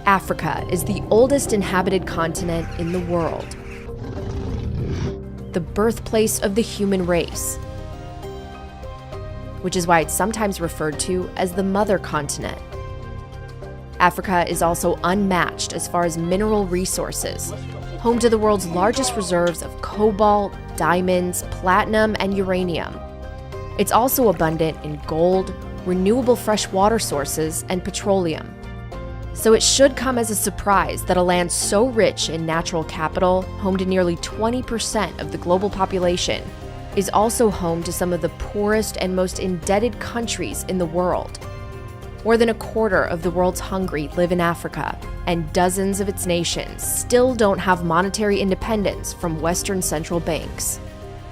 Africa is the oldest inhabited continent in the world, the birthplace of the human race, which is why it's sometimes referred to as the mother continent. Africa is also unmatched as far as mineral resources, home to the world's largest reserves of cobalt, diamonds, platinum, and uranium. It's also abundant in gold, renewable fresh water sources, and petroleum. So it should come as a surprise that a land so rich in natural capital, home to nearly 20% of the global population, is also home to some of the poorest and most indebted countries in the world. More than a quarter of the world's hungry live in Africa, and dozens of its nations still don't have monetary independence from Western central banks.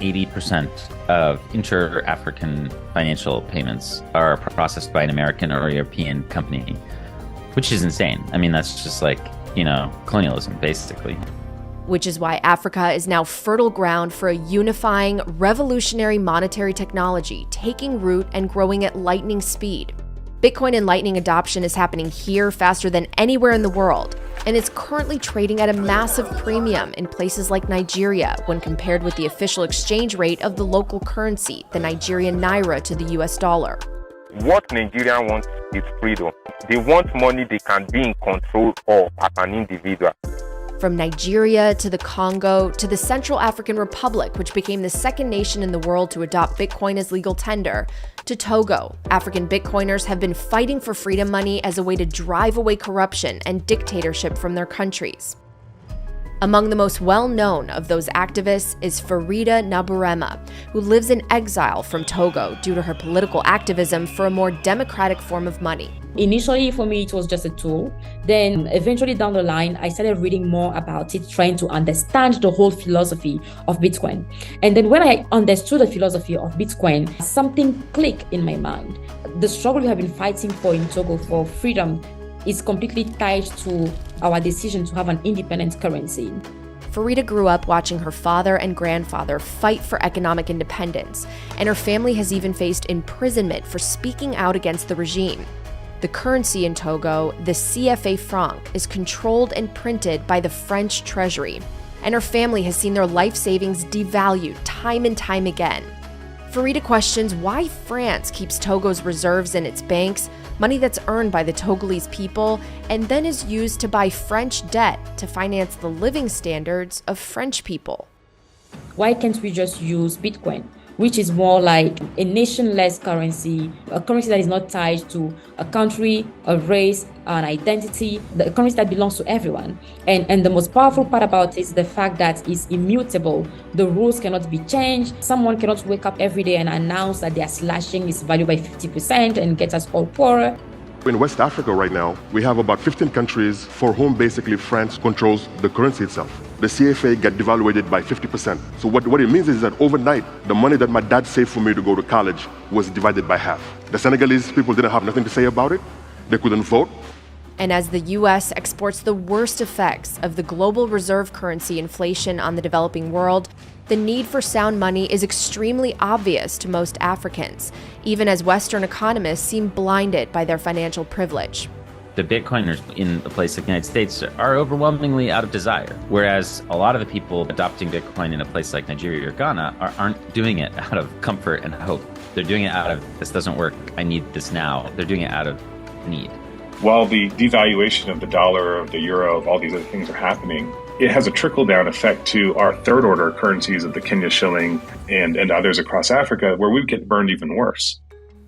80% of inter-African financial payments are processed by an American or European company, which is insane. I mean, that's just like, colonialism, basically. Which is why Africa is now fertile ground for a unifying, revolutionary monetary technology taking root and growing at lightning speed. Bitcoin and Lightning adoption is happening here faster than anywhere in the world, and it's currently trading at a massive premium in places like Nigeria when compared with the official exchange rate of the local currency, the Nigerian naira to the US dollar. What Nigeria wants is freedom. They want money they can be in control of as an individual. From Nigeria to the Congo to the Central African Republic, which became the second nation in the world to adopt Bitcoin as legal tender, to Togo, African Bitcoiners have been fighting for freedom money as a way to drive away corruption and dictatorship from their countries. Among the most well-known of those activists is Farida Naburema, who lives in exile from Togo due to her political activism for a more democratic form of money. Initially, for me, it was just a tool. Then eventually down the line, I started reading more about it, trying to understand the whole philosophy of Bitcoin. And then when I understood the philosophy of Bitcoin, something clicked in my mind. The struggle we have been fighting for in Togo for freedom is completely tied to our decision to have an independent currency. Farida grew up watching her father and grandfather fight for economic independence, and her family has even faced imprisonment for speaking out against the regime. The currency in Togo, the CFA franc, is controlled and printed by the French treasury, and her family has seen their life savings devalued time and time again. Farida questions why France keeps Togo's reserves in its banks, money that's earned by the Togolese people, and then is used to buy French debt to finance the living standards of French people. Why can't we just use Bitcoin, which is more like a nation-less currency, a currency that is not tied to a country, a race, an identity, the currency that belongs to everyone. And the most powerful part about it is the fact that it's immutable. The rules cannot be changed. Someone cannot wake up every day and announce that they are slashing its value by 50% and get us all poorer. In West Africa right now, we have about 15 countries for whom basically France controls the currency itself. The CFA got devaluated by 50%. So what it means is that overnight, the money that my dad saved for me to go to college was divided by half. The Senegalese people didn't have nothing to say about it. They couldn't vote. And as the US exports the worst effects of the global reserve currency inflation on the developing world, the need for sound money is extremely obvious to most Africans, even as Western economists seem blinded by their financial privilege. The Bitcoiners in a place like the United States are overwhelmingly out of desire, whereas a lot of the people adopting Bitcoin in a place like Nigeria or Ghana aren't doing it out of comfort and hope. They're doing it out of, this doesn't work, I need this now. They're doing it out of need. While the devaluation of the dollar, of the euro, of all these other things are happening, it has a trickle-down effect to our third-order currencies of the Kenya shilling and others across Africa, where we get burned even worse.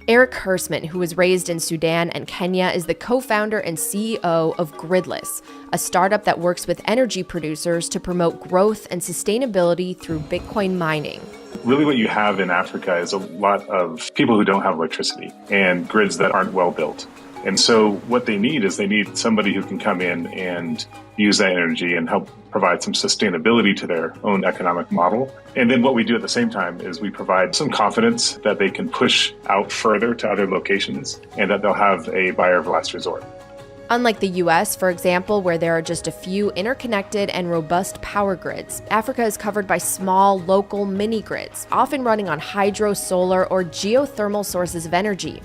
Eric Hersman, who was raised in Sudan and Kenya, is the co-founder and CEO of Gridless, a startup that works with energy producers to promote growth and sustainability through Bitcoin mining. Really what you have in Africa is a lot of people who don't have electricity and grids that aren't well built. And so what they need is somebody who can come in and use that energy and help provide some sustainability to their own economic model. And then what we do at the same time is we provide some confidence that they can push out further to other locations and that they'll have a buyer of last resort. Unlike the US, for example, where there are just a few interconnected and robust power grids, Africa is covered by small, local mini-grids, often running on hydro, solar, or geothermal sources of energy.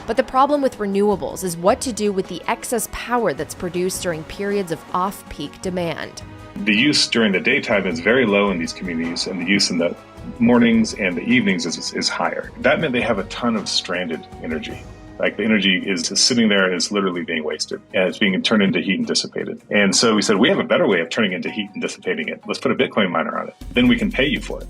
But the problem with renewables is what to do with the excess power that's produced during periods of off-peak demand. The use during the daytime is very low in these communities, and the use in the mornings and the evenings is higher. That meant they have a ton of stranded energy. Like the energy is sitting there and is literally being wasted, and it's being turned into heat and dissipated. And so we said, we have a better way of turning into heat and dissipating it. Let's put a Bitcoin miner on it. Then we can pay you for it.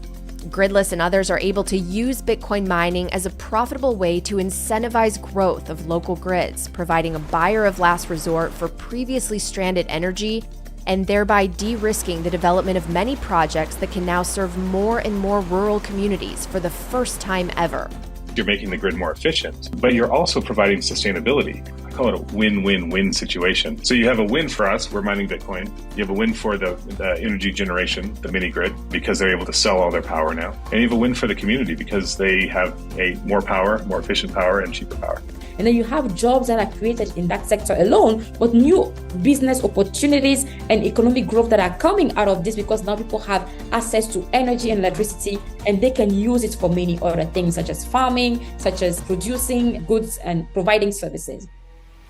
Gridless and others are able to use Bitcoin mining as a profitable way to incentivize growth of local grids, providing a buyer of last resort for previously stranded energy, and thereby de-risking the development of many projects that can now serve more and more rural communities for the first time ever. You're making the grid more efficient, but you're also providing sustainability. I call it a win-win-win situation. So you have a win for us, we're mining Bitcoin. You have a win for the energy generation, the mini grid, because they're able to sell all their power now. And you have a win for the community because they have a more power, more efficient power, and cheaper power. And then you have jobs that are created in that sector alone, but new business opportunities and economic growth that are coming out of this because now people have access to energy and electricity, and they can use it for many other things, such as farming, such as producing goods and providing services.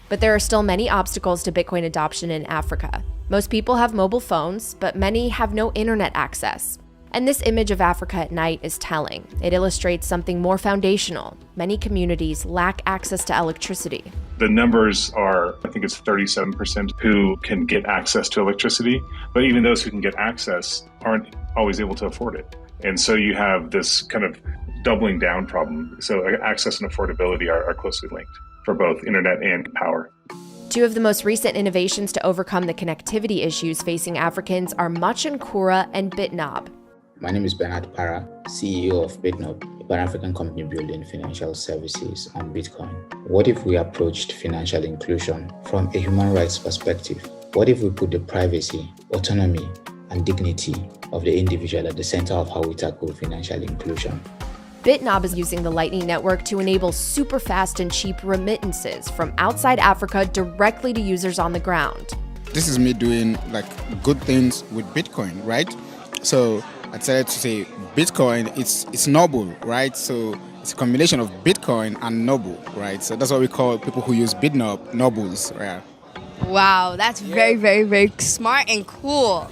But there are still many obstacles to Bitcoin adoption in Africa. Most people have mobile phones, but many have no internet access. And this image of Africa at night is telling. It illustrates something more foundational. Many communities lack access to electricity. The numbers are, I think it's 37% who can get access to electricity, but even those who can get access aren't always able to afford it. And so you have this kind of doubling down problem. So access and affordability are closely linked for both internet and power. Two of the most recent innovations to overcome the connectivity issues facing Africans are Machankura and Bitnob. My name is Bernard Para, CEO of Bitnob, a Pan-African company building financial services on Bitcoin. What if we approached financial inclusion from a human rights perspective? What if we put the privacy, autonomy, and dignity of the individual at the center of how we tackle financial inclusion? Bitnob is using the Lightning Network to enable super fast and cheap remittances from outside Africa directly to users on the ground. This is me doing good things with Bitcoin, right? So I decided to say Bitcoin, it's noble, right? So it's a combination of Bitcoin and noble, right? So that's what we call people who use Bitnob nobles, right? Wow, that's very, very, very smart and cool.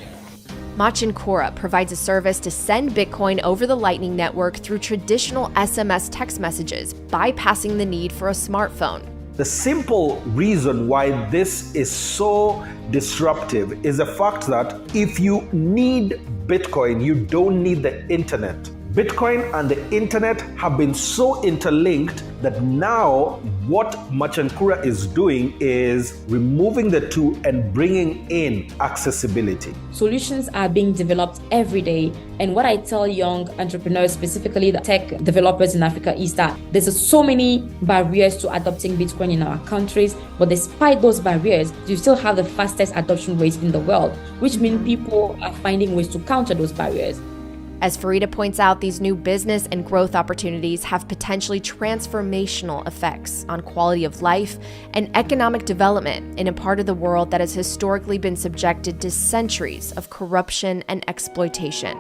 Machankura provides a service to send Bitcoin over the Lightning Network through traditional SMS text messages, bypassing the need for a smartphone. The simple reason why this is so disruptive is the fact that if you need Bitcoin, you don't need the internet. Bitcoin and the internet have been so interlinked that now what Machankura is doing is removing the two and bringing in accessibility. Solutions are being developed every day. And what I tell young entrepreneurs, specifically the tech developers in Africa, is that there's so many barriers to adopting Bitcoin in our countries. But despite those barriers, you still have the fastest adoption rate in the world, which means people are finding ways to counter those barriers. As Farida points out, these new business and growth opportunities have potentially transformational effects on quality of life and economic development in a part of the world that has historically been subjected to centuries of corruption and exploitation.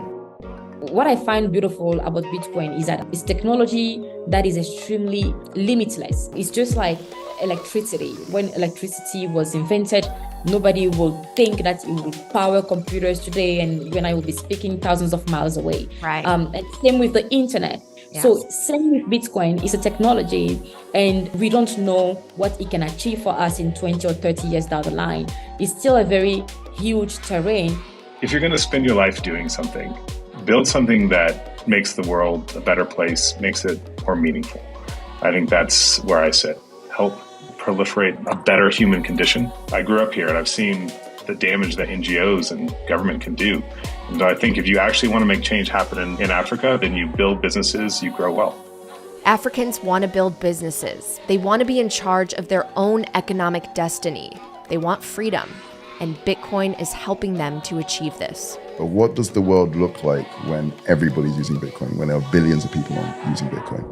What I find beautiful about Bitcoin is that it's technology that is extremely limitless. It's just like electricity. When electricity was invented, nobody would think that it would power computers today, and when I will be speaking thousands of miles away. Right. And same with the internet. Yes. So same with Bitcoin, it's a technology, and we don't know what it can achieve for us in 20 or 30 years down the line. It's still a very huge terrain. If you're going to spend your life doing something, build something that makes the world a better place, makes it more meaningful. I think that's where I sit. Help proliferate a better human condition. I grew up here and I've seen the damage that NGOs and government can do. And I think if you actually want to make change happen in Africa, then you build businesses, you grow wealth. Africans want to build businesses. They want to be in charge of their own economic destiny. They want freedom, and Bitcoin is helping them to achieve this. But what does the world look like when everybody's using Bitcoin, when there are billions of people using Bitcoin?